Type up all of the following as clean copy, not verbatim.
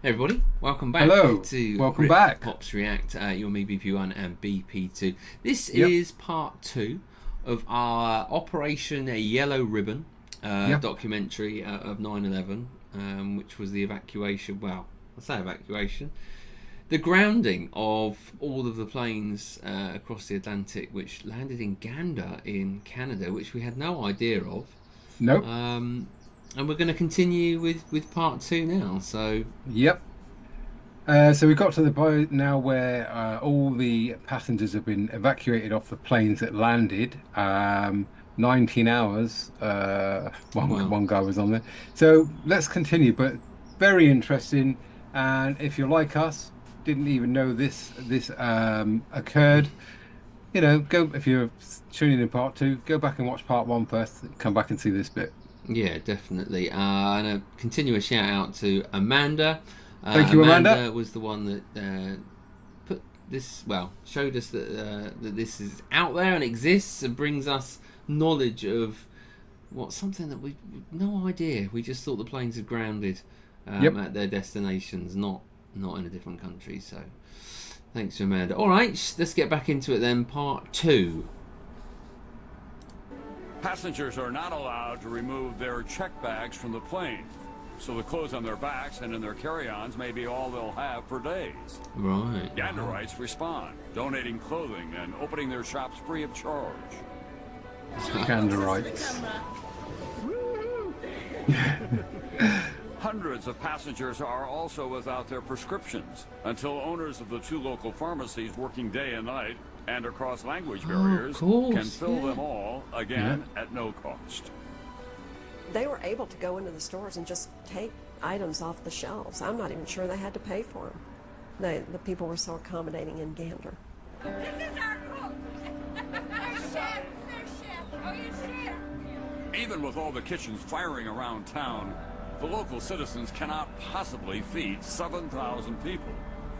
Hey everybody, welcome back. Hello, to welcome back. Pops React, your me BP1 and BP2. This is part 2 of our Operation Yellow Ribbon documentary of 9/11, which was the evacuation, well, I say evacuation, the grounding of all of the planes across the Atlantic which landed in Gander in Canada, which we had no idea of. Nope. And we're going to continue with part 2 now. So Yep. So we got to the point now where all the passengers have been evacuated off the planes that landed. 19 hours. One guy was on there. So let's continue. But very interesting. And if you're like us, didn't even know this occurred. You know, go if you're tuning in part 2, go back and watch part 1 first. Come back and see this bit. yeah, definitely. And a continuous shout out to Amanda. Thank you, Amanda. Was the one that put this, showed us that this is out there and exists and brings us knowledge of something that we no idea. We just thought the planes had grounded at their destinations, not in a different country. So thanks to Amanda. All right, let's get back into it then. Part 2. Passengers are not allowed to remove their check bags from the plane, so the clothes on their backs and in their carry-ons may be all they'll have for days. Right. Ganderites respond, donating clothing and opening their shops free of charge. Ganderites. Hundreds of passengers are also without their prescriptions until owners of the 2 local pharmacies working day and night and across language barriers can fill them all again at no cost. They were able to go into the stores and just take items off the shelves. I'm not even sure they had to pay for them. The people were so accommodating in Gander. This is our cook. There's chef. Oh, you chef. Even with all the kitchens firing around town, the local citizens cannot possibly feed 7,000 people.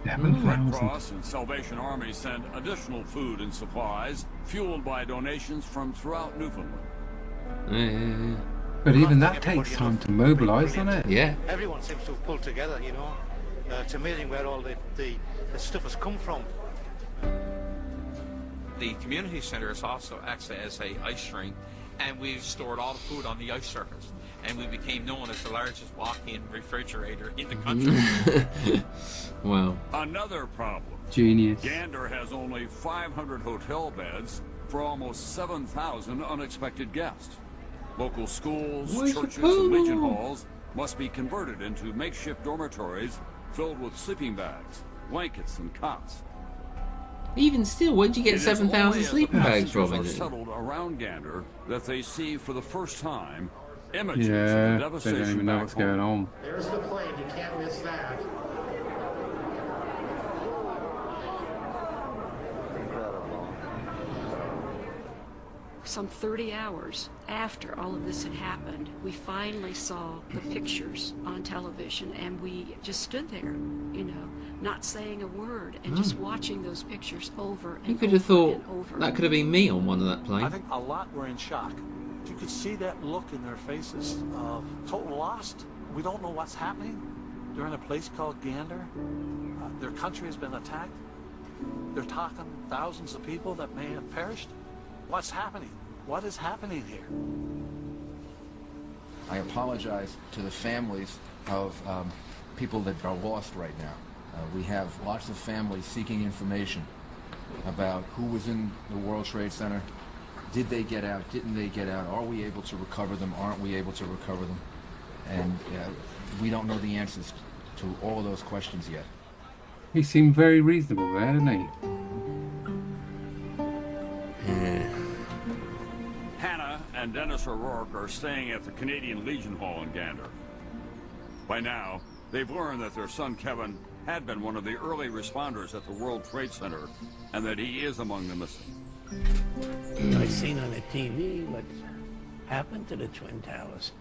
Red Cross and Salvation Army send additional food and supplies, fueled by donations from throughout Newfoundland. But even that takes time to mobilize, doesn't it? Yeah. Everyone seems to have pulled together, you know. It's amazing where all the stuff has come from. The community centre is also acts as a ice rink, and we've stored all the food on the ice surface. And we became known as the largest walk-in refrigerator in the country. Wow. Another problem. Genius. Gander has only 500 hotel beds for almost 7,000 unexpected guests. Local schools, churches, and Legion halls must be converted into makeshift dormitories filled with sleeping bags, blankets, and cots. Even still, where'd you get 7,000 sleeping bags from? Are settled around Gander that they see for the first time images of the devastation. They don't even know what's going on. There's the plane, you can't miss that. Some 30 hours after all of this had happened, we finally saw the pictures on television, and we just stood there, you know, not saying a word and just watching those pictures over and over. You could have thought that could have been me on one of that plane. I think a lot were in shock. You could see that look in their faces of total lost. We don't know what's happening. They're in a place called Gander. Their country has been attacked. They're talking thousands of people that may have perished. What's happening? What is happening here? I apologize to the families of people that are lost right now. We have lots of families seeking information about who was in the World Trade Center. Did they get out? Didn't they get out? Are we able to recover them? Aren't we able to recover them? And we don't know the answers to all those questions yet. He seemed very reasonable there, didn't he? Hannah and Dennis O'Rourke are staying at the Canadian Legion Hall in Gander. By now, they've learned that their son Kevin had been one of the early responders at the World Trade Center, and that he is among the missing. I seen on the TV what happened to the Twin Towers,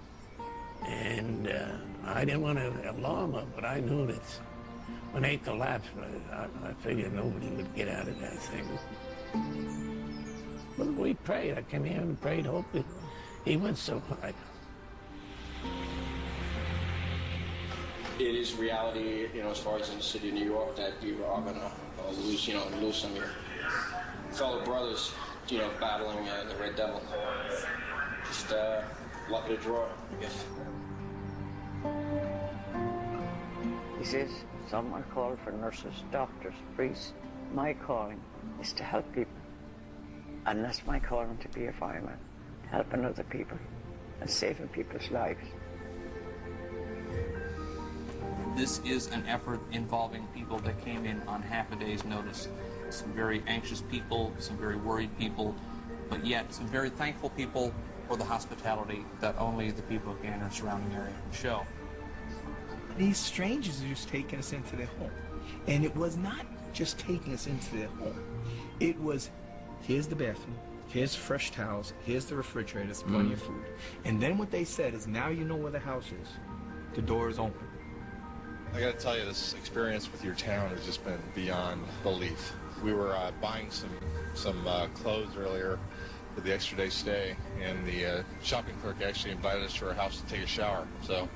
and I didn't want to alarm her, but I knew that when they collapsed, I figured nobody would get out of that thing. But we prayed. I came here and prayed, hope that he would survive. it is reality, you know, as far as in the city of New York, that you are going to lose some of your fellow brothers, you know, battling the Red Devil. Just luck of the draw, I guess. He says, someone called for nurses, doctors, priests. My calling is to help people. And that's my calling, to be a fireman, helping other people and saving people's lives. This is an effort involving people that came in on half a day's notice. Some very anxious people, some very worried people, but yet some very thankful people for the hospitality that only the people of Gander and surrounding area can show. These strangers are just taking us into their home. And it was not just taking us into their home. It was, here's the bathroom, here's fresh towels, here's the refrigerator, there's plenty of food. And then what they said is, now you know where the house is. The door is open. I gotta tell you, this experience with your town has just been beyond belief. We were buying some clothes earlier for the extra day stay, and the shopping clerk actually invited us to her house to take a shower. So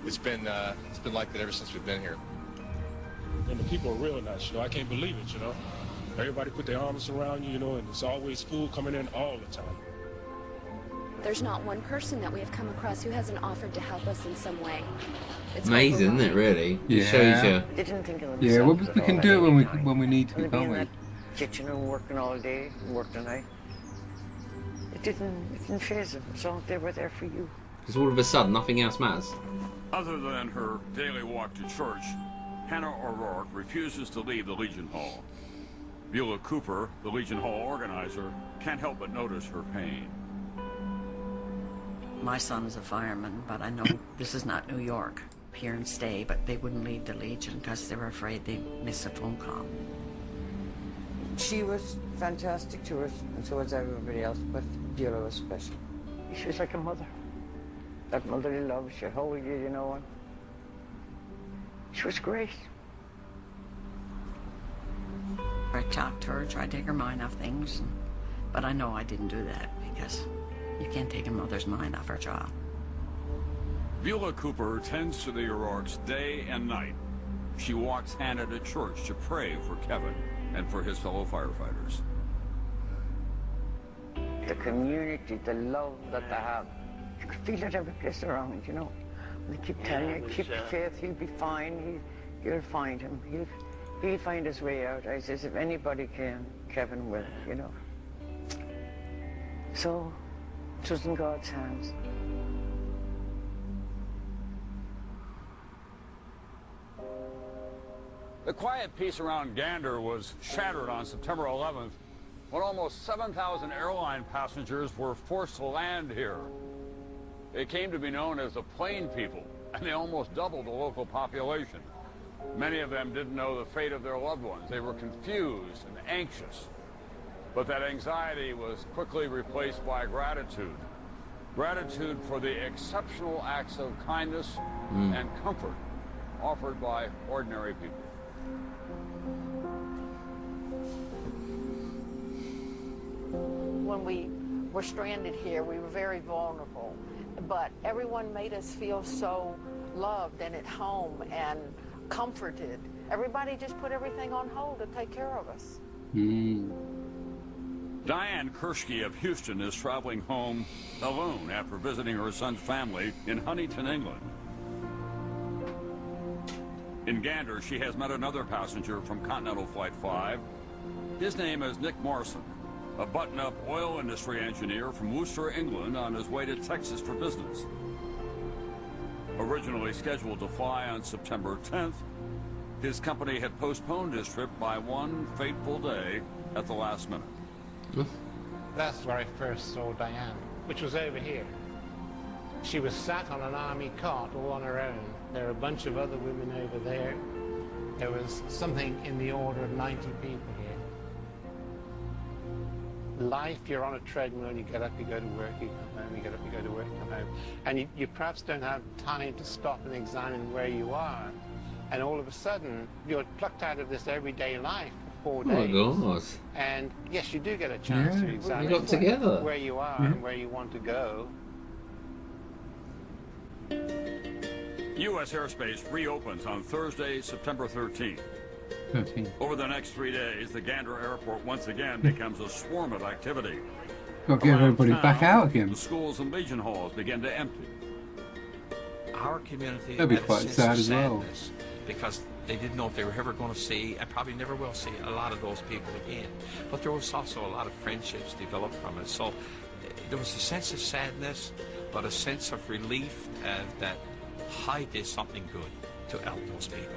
it's been like that ever since we've been here. And the people are real nice, you know. I can't believe it, you know. Everybody put their arms around you, you know, and there's always food coming in all the time. There's not one person that we have come across who hasn't offered to help us in some way. It's amazing, isn't it, really? Yeah. It shows you. They didn't think of Yeah, themselves we can do it when we need to, They'd be can't in we? that kitchen and working all day, and work the night. It didn't faze them, so they were there for you. Because all of a sudden, nothing else matters. Other than her daily walk to church, Hannah O'Rourke refuses to leave the Legion Hall. Beulah Cooper, the Legion Hall organizer, can't help but notice her pain. My son is a fireman, but I know this is not New York. Here and stay, but they wouldn't leave the Legion because they were afraid they'd miss a phone call. She was fantastic to us, and so was everybody else, but Beulah was special. She was like a mother. That motherly love, she'd hold you, you know, and she was great. I talked to her, tried to take her mind off things, but I know I didn't do that because you can't take a mother's mind off her child. Beulah Cooper tends to the O'Rourke's day and night. She walks Hannah to church to pray for Kevin and for his fellow firefighters. The community, the love that they have, you could feel it every place around, you know. They keep telling you, keep the faith, he'll be fine, you'll find him, he'll find his way out. I says, if anybody can, Kevin will, you know. So, it was in God's hands. The quiet peace around Gander was shattered on September 11th when almost 7,000 airline passengers were forced to land here. They came to be known as the Plain People, and they almost doubled the local population. Many of them didn't know the fate of their loved ones. They were confused and anxious. But that anxiety was quickly replaced by gratitude. Gratitude for the exceptional acts of kindness and comfort offered by ordinary people. When we were stranded here, we were very vulnerable, but everyone made us feel so loved and at home and comforted. Everybody just put everything on hold to take care of us. Diane Kershke of Houston is traveling home alone after visiting her son's family in Huntington, England. In Gander, she has met another passenger from Continental Flight 5. His name is Nick Morrison, a button-up oil industry engineer from Worcester, England, on his way to Texas for business. Originally scheduled to fly on September 10th, his company had postponed his trip by one fateful day at the last minute. That's where I first saw Diane, which was over here. She was sat on an army cart all on her own. There were a bunch of other women over there. There was something in the order of 90 people here. Life, you're on a treadmill, you get up, you go to work, you come home, you get up, you go to work, you come home. And you perhaps don't have time to stop and examine where you are. And all of a sudden, you're plucked out of this everyday life for 4 days. Oh my God. And yes, you do get a chance to examine got together. where you are and where you want to go. U.S. airspace reopens on Thursday, September 13th. Over the next 3 days, the Gander Airport once again becomes a swarm of activity. Got to get everybody back out again. The schools and Legion halls begin to empty. Our community That'd be had a quite sense sad of as well. sadness because they didn't know if they were ever going to see, and probably never will see, a lot of those people again. But there was also a lot of friendships developed from it. So there was a sense of sadness, but a sense of relief that Hy did something good to help those people.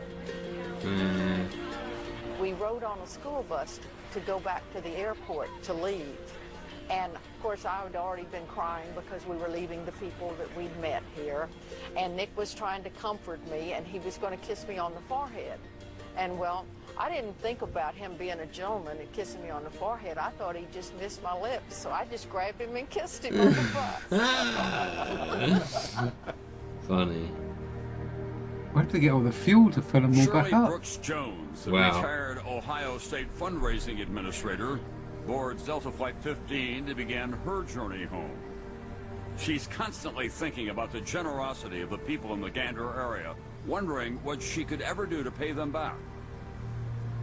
We rode on a school bus to go back to the airport to leave. And of course I had already been crying because we were leaving the people that we'd met here. And Nick was trying to comfort me, and he was going to kiss me on the forehead. And well, I didn't think about him being a gentleman and kissing me on the forehead. I thought he just missed my lips, so I just grabbed him and kissed him on the bus. Funny. Where did they get all the fuel to fill them all back Shirley up? Brooks Jones, the Wow. retired Ohio State fundraising administrator, boards Delta Flight 15 to begin her journey home. She's constantly thinking about the generosity of the people in the Gander area, wondering what she could ever do to pay them back.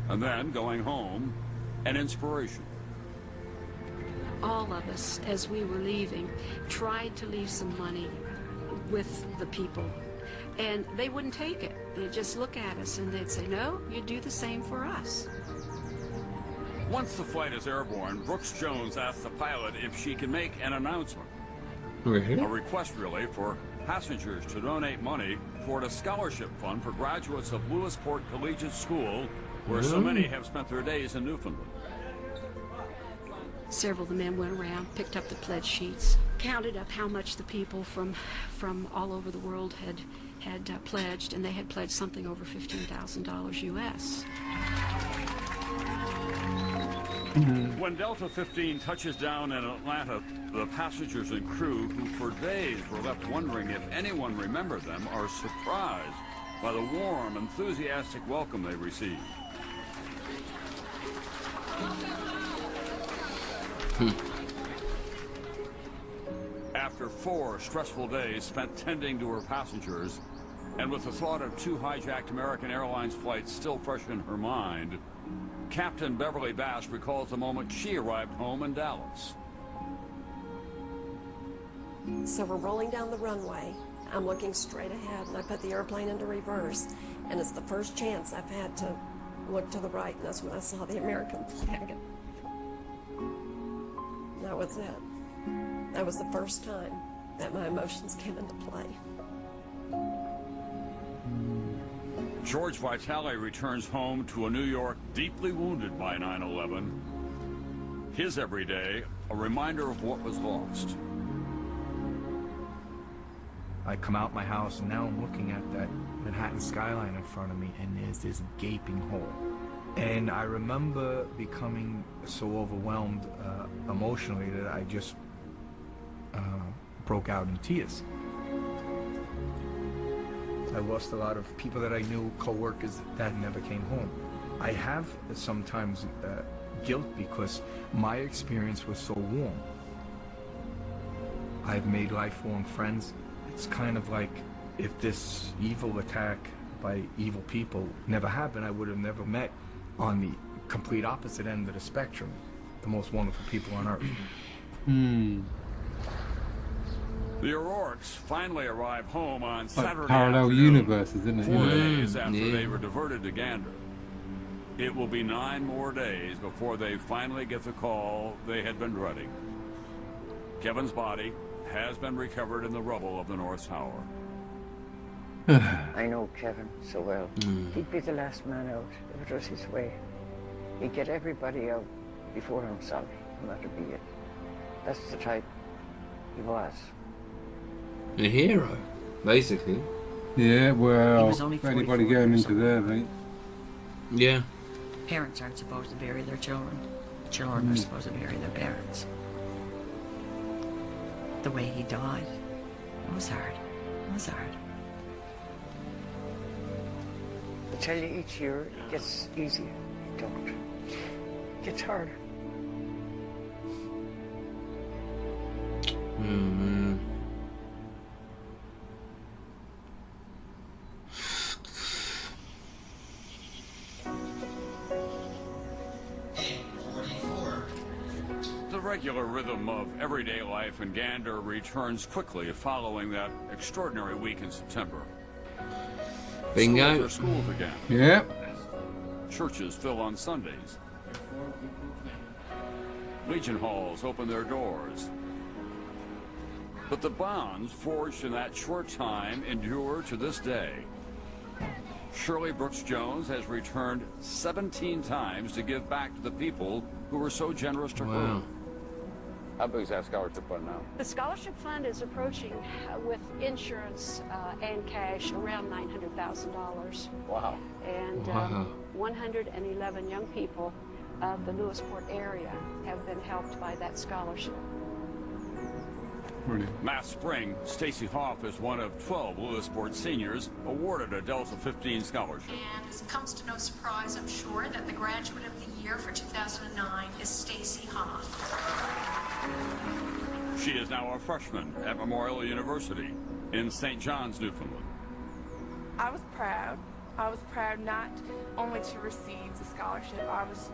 And then, going home, an inspiration. All of us, as we were leaving, tried to leave some money with the people. And they wouldn't take it. They'd just look at us and they'd say, no, you do the same for us. Once the flight is airborne, Brooks Jones asks the pilot if she can make an announcement. Really? A request, really, for passengers to donate money toward a scholarship fund for graduates of Lewisport Collegiate School, where so many have spent their days in Newfoundland. Several of the men went around, picked up the pledge sheets, counted up how much the people from all over the world had pledged, and they had pledged something over $15,000 US. When Delta 15 touches down in Atlanta, the passengers and crew, who for days were left wondering if anyone remembered them, are surprised by the warm, enthusiastic welcome they received. After 4 stressful days spent tending to her passengers, and with the thought of 2 hijacked American Airlines flights still fresh in her mind, Captain Beverly Bass recalls the moment she arrived home in Dallas. So we're rolling down the runway. I'm looking straight ahead, and I put the airplane into reverse, and it's the first chance I've had to look to the right, and that's when I saw the American flag. That was it. That was the first time that my emotions came into play. George Vitale returns home to a New York deeply wounded by 9/11. His everyday, a reminder of what was lost. I come out my house and now I'm looking at that Manhattan skyline in front of me, and there's this gaping hole. And I remember becoming so overwhelmed emotionally that I just broke out in tears. I lost a lot of people that I knew, co-workers that never came home. I have sometimes guilt because my experience was so warm. I've made lifelong friends. It's kind of like if this evil attack by evil people never happened, I would have never met on the complete opposite end of the spectrum the most wonderful people on earth. The O'Rourkes finally arrive home on Saturday parallel afternoon, universes, isn't it? 4 days after Yeah. they were diverted to Gander. It will be 9 more days before they finally get the call they had been dreading. Kevin's body has been recovered in the rubble of the North Tower. I know Kevin so well. He'd be the last man out if it was his way. He'd get everybody out before himself, and that'd be it. That's the type he was. A hero, basically. Yeah, well, was only anybody 44 going years into there, mate. Yeah. Parents aren't supposed to bury their children. Children are supposed to bury their parents. The way he died, it was hard. It was hard. I tell you, each year it gets easier. It don't. It gets harder. regular rhythm of everyday life in Gander returns quickly following that extraordinary week in September. Bingo. Schools again. Yeah. Churches fill on Sundays. Legion halls open their doors. But the bonds forged in that short time endure to this day. Shirley Brooks Jones has returned 17 times to give back to the people who were so generous to her. How big is that scholarship fund now? The scholarship fund is approaching, with insurance and cash, around $900,000. Wow. And 111 young people of the Lewisport area have been helped by that scholarship. Brilliant. Last spring, Stacy Hoff is one of 12 Lewisport seniors awarded a Delta 15 scholarship. And it comes to no surprise, I'm sure, that the graduate of the year for 2009 is Stacy Hoff. She is now a freshman at Memorial University in St. John's, Newfoundland. I was proud. I was proud not only to receive the scholarship, I was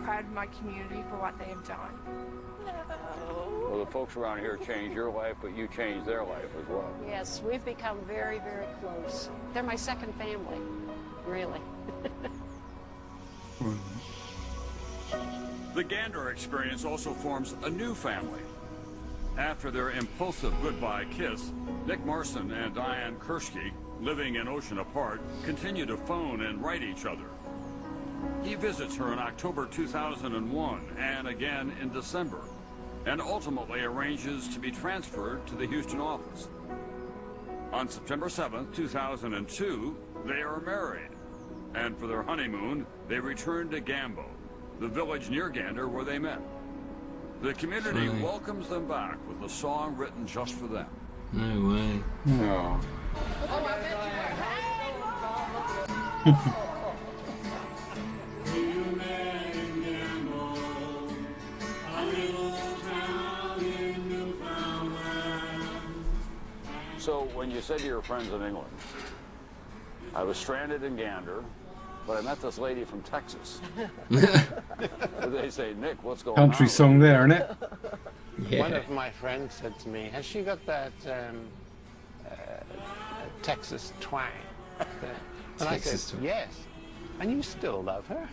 proud of my community for what they have done. Well, the folks around here changed your life, but you changed their life as well. Yes, we've become very, very close. They're my second family, really. The Gander experience also forms a new family. After their impulsive goodbye kiss, Nick Marson and Diane Kershke, living an ocean apart, continue to phone and write each other. He visits her in October 2001 and again in December, and ultimately arranges to be transferred to the Houston office. On September 7th, 2002, they are married, and for their honeymoon, they return to Gambo, the village near Gander where they met. The community welcomes them back with a song written just for them. No way. No. So when you said to your friends in England, I was stranded in Gander, but I met this lady from Texas. They say, Nick, what's going on? Country song there, isn't it? Yeah. One of my friends said to me, has she got that Texas twang? And I said, yes. And you still love her?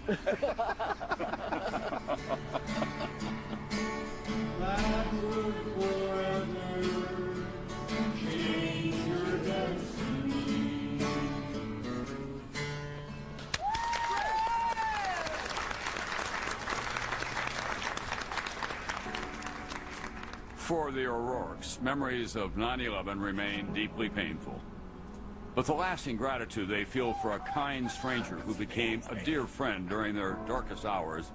For the O'Rourkes, memories of 9/11 remain deeply painful. But the lasting gratitude they feel for a kind stranger who became a dear friend during their darkest hours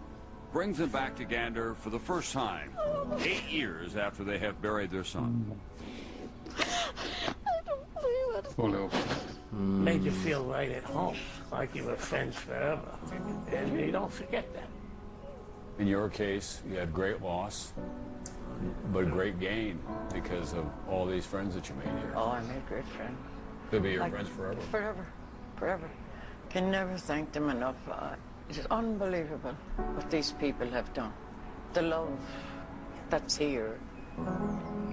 brings them back to Gander for the first time, 8 years after they have buried their son. I don't believe it. Poor little. Made you feel right at home, like you were friends forever. And you don't forget that. In your case, you had great loss, but great gain because of all these friends that you made here. Oh, I made great friends. They'll be your friends forever. Forever. Forever. Can never thank them enough. It is unbelievable what these people have done. The love that's here.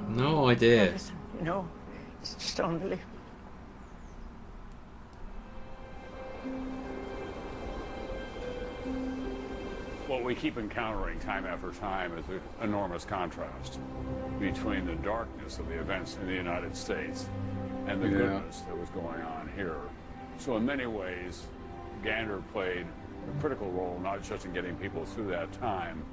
No idea. Everything, you know, it's just unbelievable. What we keep encountering time after time is an enormous contrast between the darkness of the events in the United States and the goodness that was going on here. So in many ways, Gander played a critical role, not just in getting people through that time,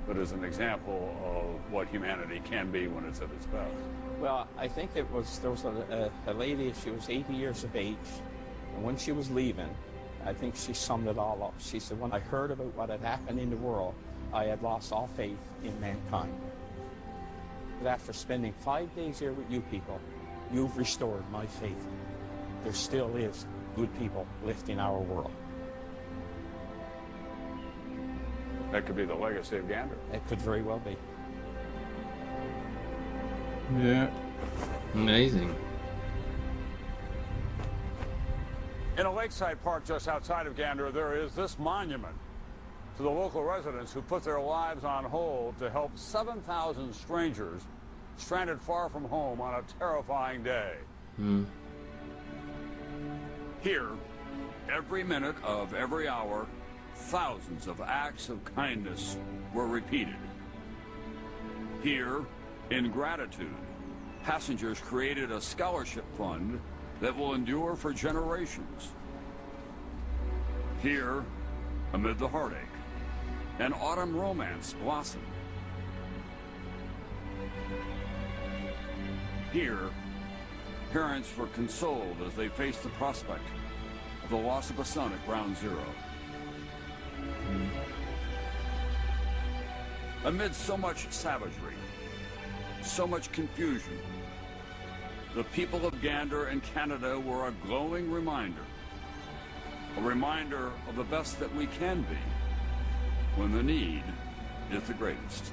but as an example of what humanity can be when it's at its best. Well, I think there was a lady, she was 80 years of age, and when she was leaving, I think she summed it all up. She said, when I heard about what had happened in the world, I had lost all faith in mankind. But after spending 5 days here with you people, you've restored my faith. There still is good people left in our world. That could be the legacy of Gander. It could very well be. Yeah. Amazing. In a lakeside park just outside of Gander, there is this monument to the local residents who put their lives on hold to help 7,000 strangers stranded far from home on a terrifying day. Here, every minute of every hour, thousands of acts of kindness were repeated. Here, in gratitude, passengers created a scholarship fund that will endure for generations. Here, amid the heartache, an autumn romance blossomed. Here, parents were consoled as they faced the prospect of the loss of a son at ground zero. Amid so much savagery, so much confusion, the people of Gander and Canada were a glowing reminder of the best that we can be when the need is the greatest.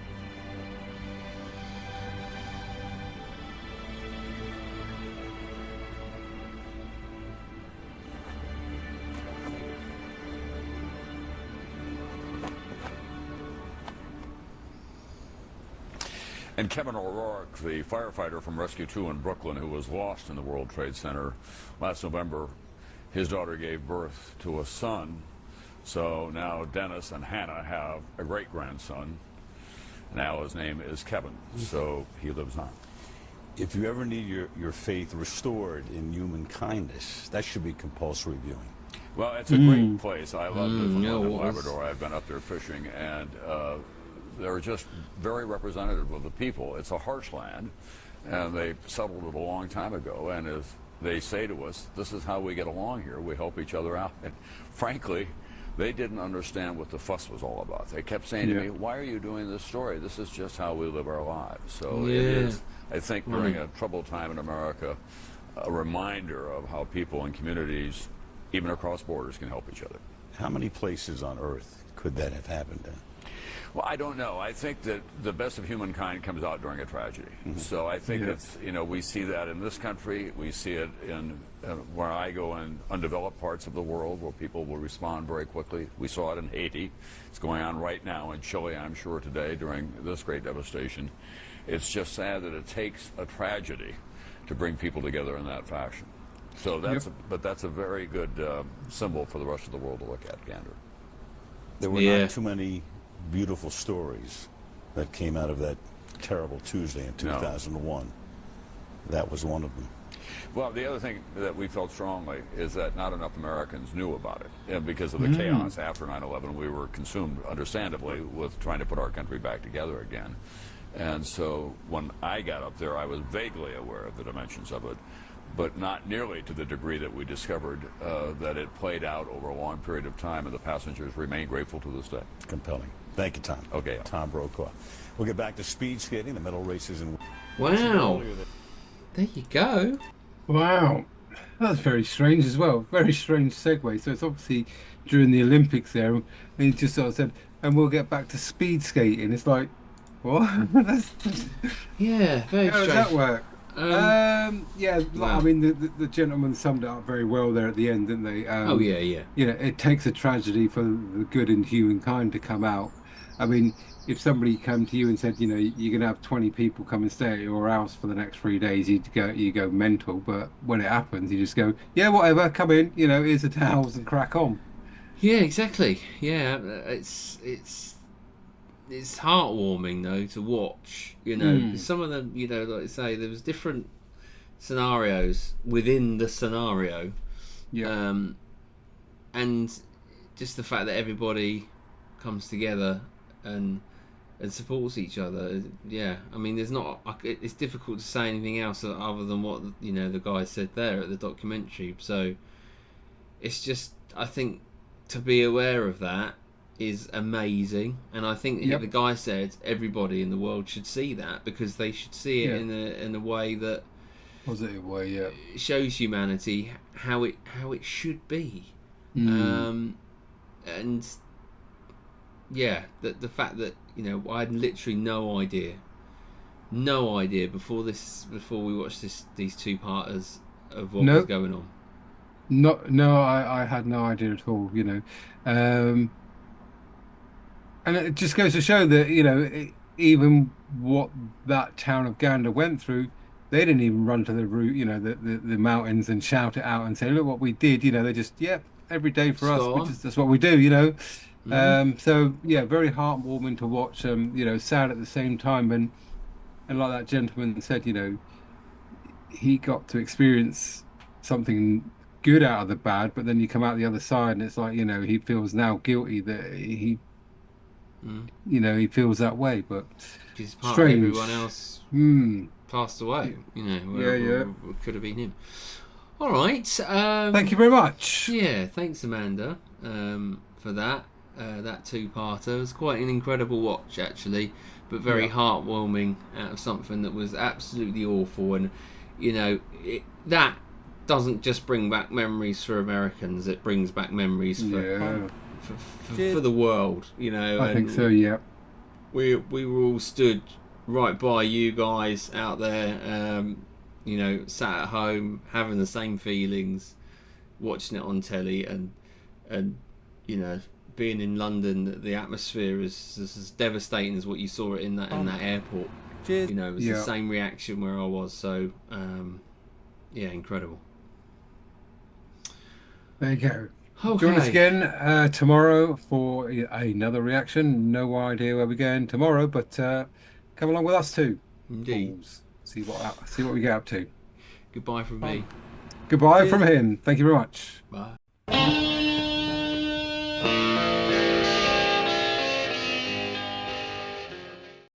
And Kevin O'Rourke, the firefighter from Rescue 2 in Brooklyn who was lost in the World Trade Center last November, his daughter gave birth to a son. So now Dennis and Hannah have a great-grandson. Now his name is Kevin, so he lives on. If you ever need your faith restored in human kindness, that should be compulsory viewing. Well, it's a great place. I love Newfoundland and Labrador. I've been up there fishing, and they're just very representative of the people. It's a harsh land, and they settled it a long time ago, and as they say to us, this is how we get along here. We help each other out. And frankly, they didn't understand what the fuss was all about. They kept saying to me, why are you doing this story? This is just how we live our lives. So it is, I think, during a troubled time in America, a reminder of how people and communities, even across borders, can help each other. How many places on Earth could that have happened in? Well, I don't know. I think that the best of humankind comes out during a tragedy. So I think it's, we see that in this country. We see it in where I go in undeveloped parts of the world where people will respond very quickly. We saw it in Haiti. It's going on right now in Chile, I'm sure, today during this great devastation. It's just sad that it takes a tragedy to bring people together in that fashion. So that's, but that's a very good symbol for the rest of the world to look at, Gander. There were not too many beautiful stories that came out of that terrible Tuesday in 2001. That was one of them. Well, the other thing that we felt strongly is that not enough Americans knew about it. And because of the chaos after 9/11, we were consumed, understandably, with trying to put our country back together again. And so when I got up there, I was vaguely aware of the dimensions of it, but not nearly to the degree that we discovered that it played out over a long period of time, and the passengers remain grateful to this day. Compelling. Thank you, Tom. Okay. Tom Brokaw. We'll get back to speed skating, the medal races. Wow. There you go. Wow. That's very strange as well. Very strange segue. So it's obviously during the Olympics there, and he just sort of said, and we'll get back to speed skating. It's like, what? Yeah, very strange. How does that work? Yeah, wow. I mean, the gentleman summed it up very well there at the end, didn't they? Oh, yeah. You know, it takes a tragedy for the good in humankind to come out. I mean, if somebody came to you and said, you know, you're going to have 20 people come and stay at your house for the next 3 days, you go mental. But when it happens, you just go, yeah, whatever, come in, you know, here's the towels and crack on. Yeah, exactly. Yeah, it's heartwarming though to watch, you know, 'cause some of them, you know, like I say, there was different scenarios within the scenario, and just the fact that everybody comes together and supports each other. Yeah, I mean, there's not. It's difficult to say anything else other than what, you know, the guy said there at the documentary. So it's just, I think, to be aware of that is amazing, and I think the guy said everybody in the world should see that, because they should see it in a way that positive way, shows humanity how it should be, and the fact that, you know, I had literally no idea before we watched these two-parters of what was going on. No, I had no idea at all, you know. And it just goes to show that, even what that town of Gander went through, they didn't even run to the route, the mountains and shout it out and say, look what we did. They just, every day for us, that's what we do, So, very heartwarming to watch, sad at the same time. And like that gentleman said, he got to experience something good out of the bad, but then you come out the other side and it's like, he feels now guilty that he feels that way, but he's part of everyone else passed away, it could have been him. All right, thank you very much. Thanks Amanda for that two-parter. It was quite an incredible watch actually, but very heartwarming out of something that was absolutely awful. And that doesn't just bring back memories for Americans, it brings back memories for the world, I think so. We were all stood right by you guys out there, sat at home having the same feelings, watching it on telly, and being in London, the atmosphere is as devastating as what you saw in that airport. Cheers. It was the same reaction where I was. So incredible. There you go. Okay. Join us again tomorrow for another reaction. No idea where we're going tomorrow, but come along with us too. Indeed. See what we get up to. Goodbye from me. Goodbye from him. Thank you very much. Bye.